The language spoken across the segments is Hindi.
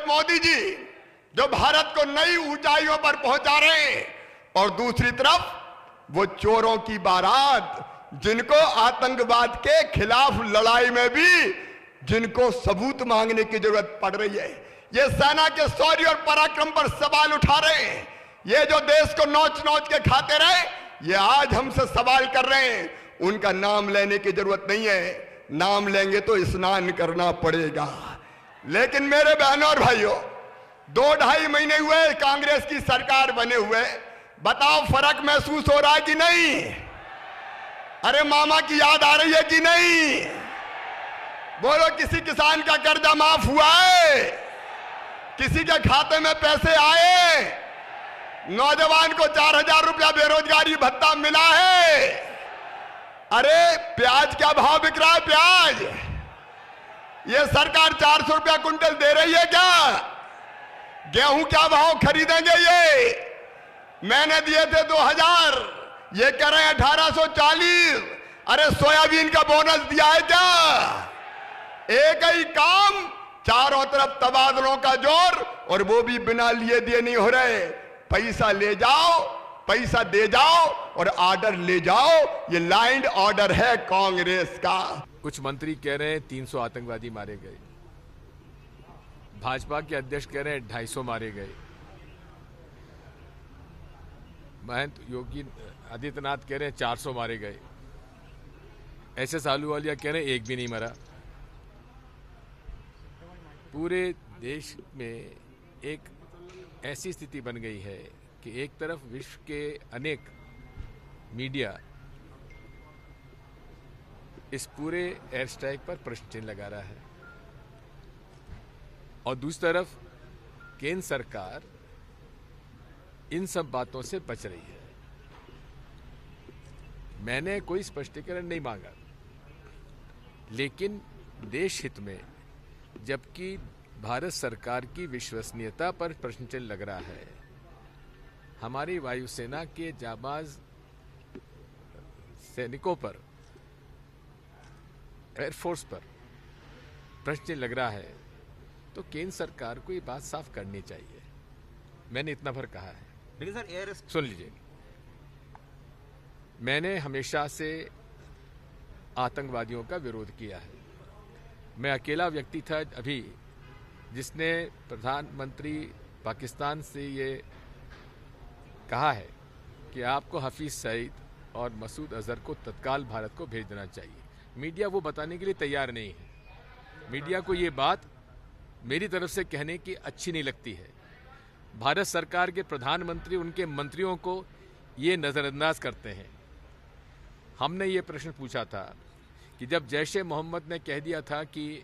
मोदी जी जो भारत को नई ऊंचाइयों पर पहुंचा रहे हैं, और दूसरी तरफ वो चोरों की बारात जिनको आतंकवाद के खिलाफ लड़ाई में भी जिनको सबूत मांगने की जरूरत पड़ रही है, ये सेना के शौर्य और पराक्रम पर सवाल उठा रहे हैं। ये जो देश को नोच नोच के खाते रहे, ये आज हमसे सवाल कर रहे हैं। उनका नाम लेने की जरूरत नहीं है, नाम लेंगे तो स्नान करना पड़ेगा। लेकिन मेरे बहनों और भाइयों, 2-2.5 महीने हुए कांग्रेस की सरकार बने हुए, बताओ फर्क महसूस हो रहा है कि नहीं? अरे मामा की याद आ रही है कि नहीं? बोलो, किसी किसान का कर्जा माफ हुआ है? किसी के खाते में पैसे आए? नौजवान को 4,000 रुपया बेरोजगारी भत्ता मिला है? अरे प्याज क्या भाव बिक रहा है? प्याज ये सरकार 400 रुपया कुंटल दे रही है क्या? गेहूं क्या भाव खरीदेंगे? ये मैंने दिए थे 2,000, ये कह रहे हैं 1,840। अरे सोयाबीन का बोनस दिया है क्या? एक ही काम, चारों तरफ तबादलों का जोर, और वो भी बिना लिए दिए नहीं हो रहे। पैसा ले जाओ, पैसा दे जाओ और ऑर्डर ले जाओ। ये लाइंड ऑर्डर है कांग्रेस का। कुछ मंत्री कह रहे हैं 300 आतंकवादी मारे गए, भाजपा के अध्यक्ष कह रहे हैं 250 मारे गए, महंत योगी आदित्यनाथ कह रहे हैं 400 मारे गए, एसएस आलूवालिया कह रहे हैं एक भी नहीं मरा। पूरे देश में एक ऐसी स्थिति बन गई है कि एक तरफ विश्व के अनेक मीडिया इस पूरे एयर स्ट्राइक पर प्रश्न चिन्ह लगा रहा है, और दूसरी तरफ केंद्र सरकार इन सब बातों से बच रही है। मैंने कोई स्पष्टीकरण नहीं मांगा, लेकिन देश हित में जबकि भारत सरकार की विश्वसनीयता पर प्रश्न चिन्ह लग रहा है, हमारी वायुसेना के जाबाज सैनिकों पर, एयरफोर्स पर प्रश्न चिन्ह लग रहा है, तो केंद्र सरकार को ये बात साफ करनी चाहिए। मैंने इतना भर कहा है। लेकिन सर एयर सुन लीजिए, मैंने हमेशा से आतंकवादियों का विरोध किया है। मैं अकेला व्यक्ति था अभी जिसने प्रधानमंत्री पाकिस्तान से ये कहा है कि आपको हफीज सईद और मसूद अजहर को तत्काल भारत को भेज देना चाहिए। मीडिया वो बताने के लिए तैयार नहीं है। मीडिया को ये बात मेरी तरफ से कहने की अच्छी नहीं लगती है। भारत सरकार के प्रधानमंत्री उनके मंत्रियों को ये नज़रअंदाज करते हैं। हमने ये प्रश्न पूछा था कि जब जैश ए मोहम्मद ने कह दिया था कि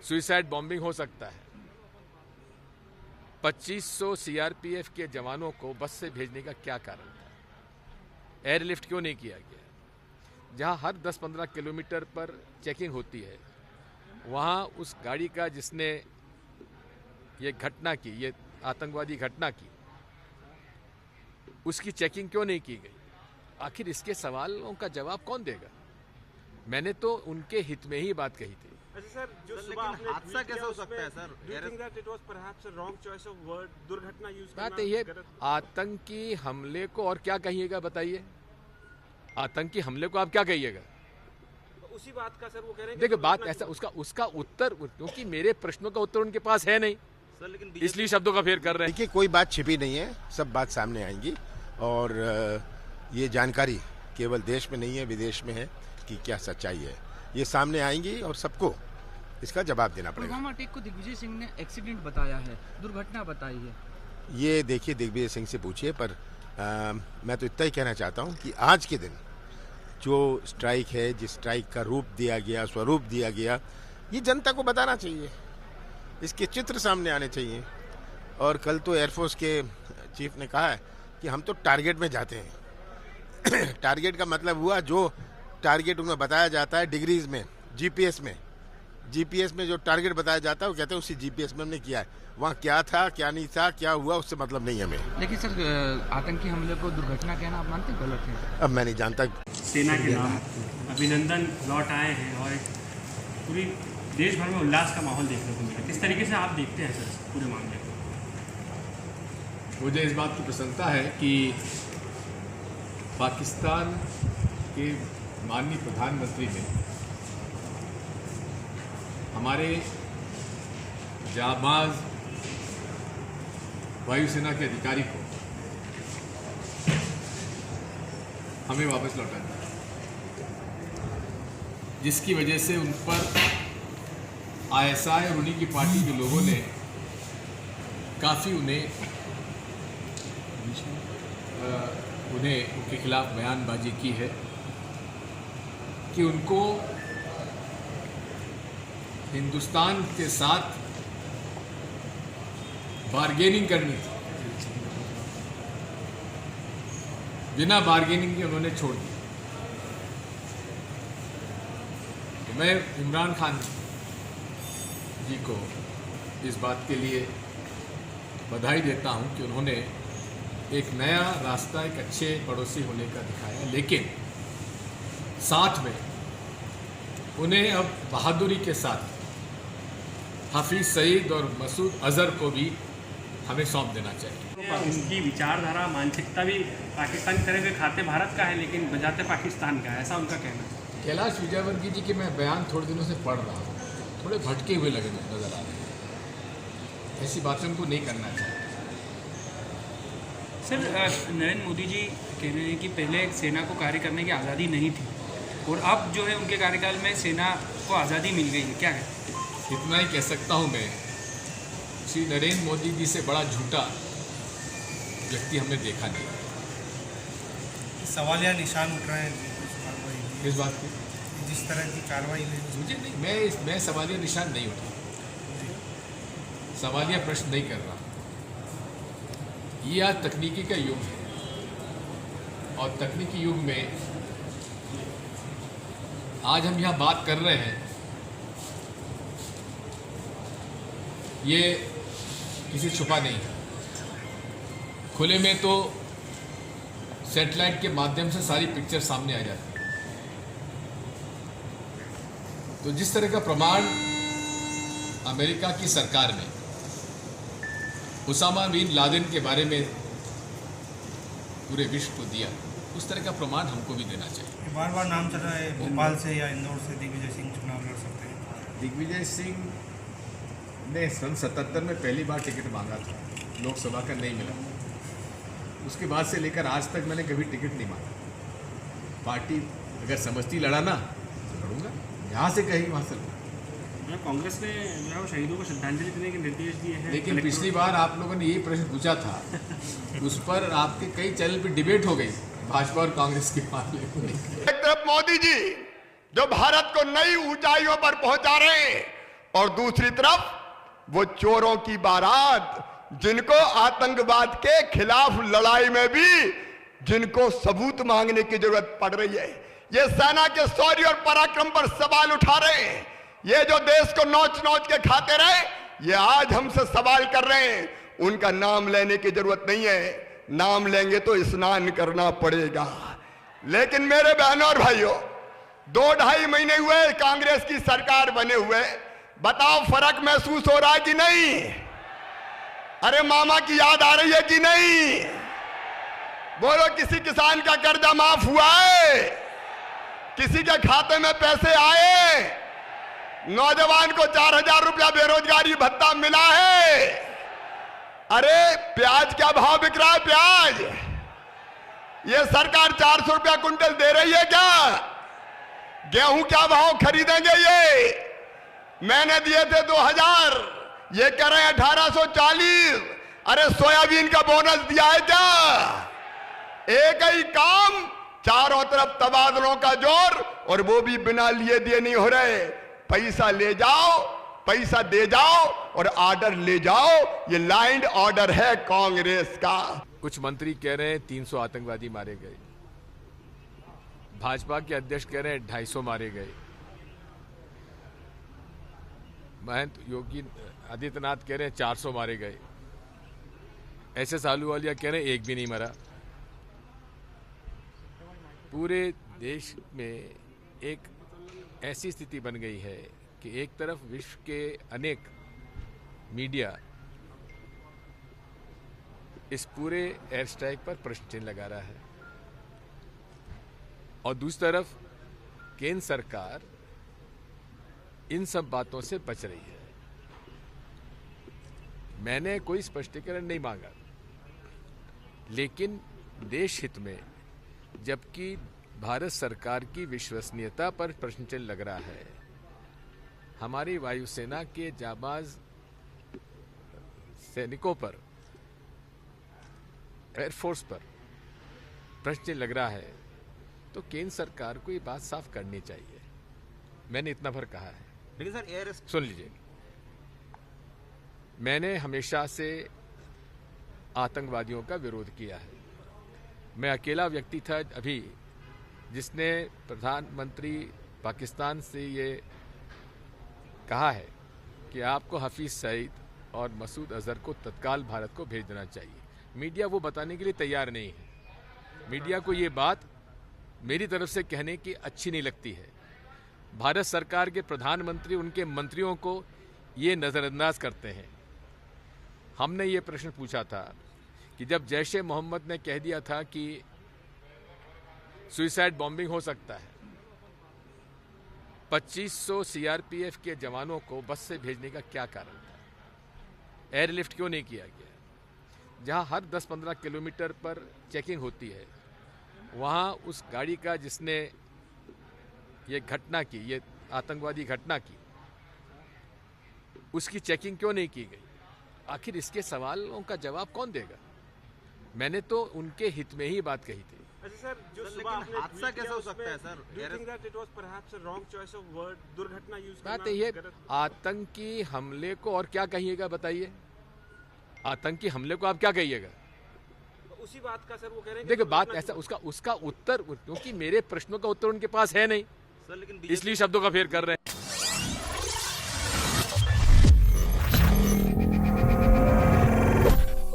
सुइसाइड बॉम्बिंग हो सकता है, 2500 सीआरपीएफ के जवानों को बस से भेजने का क्या कारण था? एयरलिफ्ट क्यों नहीं किया गया? जहां हर 10-15 किलोमीटर पर चेकिंग होती है, वहां उस गाड़ी का जिसने ये घटना की, ये आतंकवादी घटना की, उसकी चेकिंग क्यों नहीं की गई? आखिर इसके सवालों का जवाब कौन देगा? मैंने तो उनके हित में ही बात कही थी। अच्छा सर, जो सुबह आपने हादसा कैसे हो सकता है सर? दुर्घटना यूज बात ये, आतंकी हमले को और क्या कहिएगा बताइए? आतंकी हमले को आप क्या कहिएगा? उसी बात का सर वो कह रहे हैं। देखिए बात ऐसा, उसका उत्तर, क्योंकि मेरे प्रश्नों का उत्तर उनके पास है नहीं सर, लेकिन इसलिए शब्दों का फेर कर रहे हैं। देखिए, कोई बात छिपी नहीं है, सब बात सामने आएंगी, और ये जानकारी केवल देश में नहीं है, विदेश में है कि क्या सच्चाई है। ये सामने आएंगी और सबको इसका जवाब देना पड़ेगा। पुलवामा अटैक को दिग्विजय सिंह ने एक्सीडेंट बताया है, दुर्घटना बताई है। ये देखिए, दिग्विजय सिंह से पूछिए, पर मैं तो इतना ही कहना चाहता हूँ कि आज के दिन जो स्ट्राइक है, जिस स्ट्राइक का रूप दिया गया, स्वरूप दिया गया, ये जनता को बताना चाहिए, इसके चित्र सामने आने चाहिए। और कल तो एयरफोर्स के चीफ ने कहा है कि हम तो टारगेट में जाते हैं। टारगेट का मतलब हुआ जो टारगेट उन्हें बताया जाता है डिग्रीज में, जीपीएस में जो टारगेट बताया जाता है वो कहते हैं उसी जीपीएस में हमने किया है। वहाँ क्या था, क्या नहीं था, क्या हुआ, उससे मतलब नहीं हमें। लेकिन सर, आतंकी हमले को दुर्घटना कहना आप मानते हैं गलत है? अब मैं नहीं जानता। सेना के नाम अभिनंदन लौट आए हैं और एक पूरी देश भर में उल्लास का माहौल देखने को मिला। किस तरीके से आप देखते हैं सर पूरे मामले को? मुझे इस बात की प्रसन्नता है कि पाकिस्तान के माननीय प्रधानमंत्री ने हमारे जाबाज वायुसेना के अधिकारी को हमें वापस लौटा दिया, जिसकी वजह से उन पर आईएसआई और उन्हीं की पार्टी के लोगों ने काफ़ी उनके खिलाफ बयानबाजी की है कि उनको हिंदुस्तान के साथ बार्गेनिंग करनी थी, बिना बार्गेनिंग के उन्होंने छोड़ दिया। तो मैं इमरान खान जी को इस बात के लिए बधाई देता हूं कि उन्होंने एक नया रास्ता, एक अच्छे पड़ोसी होने का दिखाया, लेकिन साथ में उन्हें अब बहादुरी के साथ हाफिज सईद और मसूद अजहर को भी हमें सौंप देना चाहिए। उनकी विचारधारा, मानसिकता भी पाकिस्तान की तरह के खाते भारत का है, लेकिन बजाते पाकिस्तान का है, ऐसा उनका कहना है। कैलाश विजयवर्गीय जी के मैं बयान थोड़े दिनों से पढ़ रहा हूँ, थोड़े भटके हुए लगे नजर आ रहे हैं। ऐसी बातें उनको नहीं करना चाहिए। सर, नरेंद्र मोदी जी कह रहे हैं कि पहले सेना को कार्य करने की आज़ादी नहीं थी और अब जो है उनके कार्यकाल में सेना को आज़ादी मिल गई है, क्या है? इतना ही कह सकता हूँ मैं, श्री नरेंद्र मोदी जी से बड़ा झूठा व्यक्ति हमने देखा नहीं। सवाल या निशान उठ रहे हैं इस कार्रवाई में। किस बात की? जिस तरह की कार्रवाई हुई मुझे नहीं, मैं सवालिया निशान नहीं उठा, सवालिया प्रश्न नहीं कर रहा। ये आज तकनीकी का युग है और तकनीकी युग में आज हम यहाँ बात कर रहे हैं, ये किसी छुपा नहीं है। खुले में तो सैटेलाइट के माध्यम से सारी पिक्चर सामने आ जाती है। तो जिस तरह का प्रमाण अमेरिका की सरकार ने उसामा बिन लादेन के बारे में पूरे विश्व को दिया, उस तरह का प्रमाण हमको भी देना चाहिए। बार बार नाम चल रहा है भोपाल से या इंदौर से दिग्विजय सिंह चुनाव लड़ सकते हैं। दिग्विजय सिंह ने सन 77 में पहली बार टिकट मांगा था, लोकसभा का नहीं मिला। उसके बाद से लेकर आज तक मैंने कभी टिकट नहीं मांगा। पार्टी अगर समझती लड़ाना तो लड़ूंगा, यहाँ से कहीं वहाँ से लड़ूंगा। कांग्रेस ने जो है शहीदों को श्रद्धांजलि देने के निर्देश दिए हैं, लेकिन पिछली बार आप लोगों ने यही प्रश्न पूछा था, उस पर आपके कई चैनल पर डिबेट हो गई भाजपा और कांग्रेस के मामले में। एक तरफ मोदी जी जो भारत को नई ऊंचाइयों पर पहुंचा रहे हैं और दूसरी तरफ वो चोरों की बारात, जिनको आतंकवाद के खिलाफ लड़ाई में भी जिनको सबूत मांगने की जरूरत पड़ रही है, ये सेना के शौर्य और पराक्रम पर सवाल उठा रहे हैं। ये जो देश को नोच नोच के खाते रहे, ये आज हमसे सवाल कर रहे हैं। उनका नाम लेने की जरूरत नहीं है, नाम लेंगे तो स्नान करना पड़ेगा। लेकिन मेरे बहनों और भाइयों, 2-2.5 महीने हुए कांग्रेस की सरकार बने हुए, बताओ फर्क महसूस हो रहा है कि नहीं? अरे मामा की याद आ रही है कि नहीं? बोलो, किसी किसान का कर्जा माफ हुआ है? किसी के खाते में पैसे आए? नौजवान को 4,000 रुपया बेरोजगारी भत्ता मिला है? अरे प्याज क्या भाव बिक रहा है? प्याज ये सरकार 400 रुपया कुंटल दे रही है क्या? गेहूं क्या भाव खरीदेंगे? ये मैंने दिए थे 2,000, ये कह रहे हैं 1,840। अरे सोयाबीन का बोनस दिया है क्या? एक ही काम, चारों तरफ तबादलों का जोर, और वो भी बिना लिए दिए नहीं हो रहे। पैसा ले जाओ, पैसा दे जाओ और ऑर्डर ले जाओ। ये लाइंड ऑर्डर है कांग्रेस का। कुछ मंत्री कह रहे हैं 300 आतंकवादी मारे गए, भाजपा के अध्यक्ष कह रहे हैं 250 मारे गए, महंत योगी आदित्यनाथ कह रहे हैं 400 मारे गए, एसएस आहलूवालिया कह रहे हैं एक भी नहीं मरा। पूरे देश में एक ऐसी स्थिति बन गई है कि एक तरफ विश्व के अनेक मीडिया इस पूरे एयर स्ट्राइक पर प्रश्न चिन्ह लगा रहा है और दूसरी तरफ केंद्र सरकार इन सब बातों से बच रही है। मैंने कोई स्पष्टीकरण नहीं मांगा, लेकिन देश हित में जबकि भारत सरकार की विश्वसनीयता पर प्रश्न चिन्ह लग रहा है, हमारी वायुसेना के जाबाज सैनिकों पर, एयरफोर्स पर प्रश्न चिन्ह लग रहा है, तो केंद्र सरकार को ये बात साफ करनी चाहिए। मैंने इतना भर कहा है। लेकिन सर एयर सुन लीजिए, मैंने हमेशा से आतंकवादियों का विरोध किया है। मैं अकेला व्यक्ति था अभी जिसने प्रधानमंत्री पाकिस्तान से ये कहा है कि आपको हफीज सईद और मसूद अजहर को तत्काल भारत को भेज देना चाहिए। मीडिया वो बताने के लिए तैयार नहीं है। मीडिया को ये बात मेरी तरफ से कहने की अच्छी नहीं लगती है। भारत सरकार के प्रधानमंत्री उनके मंत्रियों को ये नज़रअंदाज करते हैं। हमने ये प्रश्न पूछा था कि जब जैश ए मोहम्मद ने कह दिया था कि सुइसाइड बॉम्बिंग हो सकता है, 2500 सीआरपीएफ के जवानों को बस से भेजने का क्या कारण था? एयरलिफ्ट क्यों नहीं किया गया? जहां हर 10-15 किलोमीटर पर चेकिंग होती है, वहां उस गाड़ी का जिसने ये घटना की, ये आतंकवादी घटना की, उसकी चेकिंग क्यों नहीं की गई? आखिर इसके सवालों का जवाब कौन देगा? मैंने तो उनके हित में ही बात कही थी। अच्छा सर, जो सर, सुबह लेकिन आपने हादसा ट्वीट कैसे किया हो उसमें, सकता है, sir? do you think that it was perhaps a wrong choice of word, दुर्घटना यूज बात है ये, आतंकी हमले को और क्या कहिएगा बताइए? आतंकी हमले को आप क्या कहिएगा? उसी बात का सर वो कह रहे हैं कि देखो बात दुर्घटना ऐसा, उसका उत्तर, क्योंकि मेरे प्रश्नों का उत्तर उनके पास है नहीं, सर लेकिन इसलिए शब्दों का फेर कर रहे हैं।